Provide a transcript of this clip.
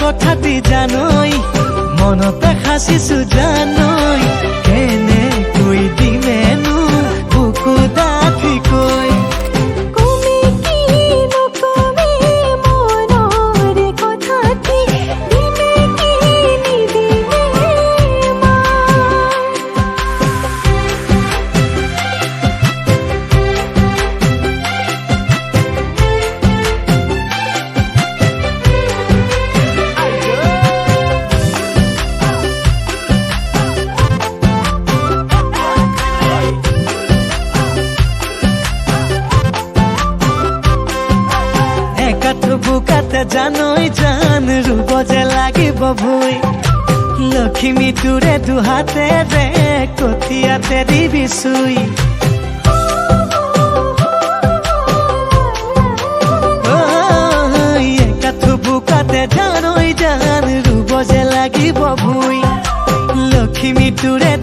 কথাটি জানৈ মনতে সাঁচিছো জানৈ কেনেকৈ দিমেনো বুকু ডাঠিকৈ কমে কি নকমে মনৰে কথাটি দিনে কি নিদিনে বুকাতে জানৈ জান ৰুব যে লাগিব ভৈ লখিমী তোৰে দুহাতে যে কঠিয়াতে দিবি চুই একাঠু বুকাতে জানৈ জান ৰুব যে লাগিব ভৈ লখিমী তোৰে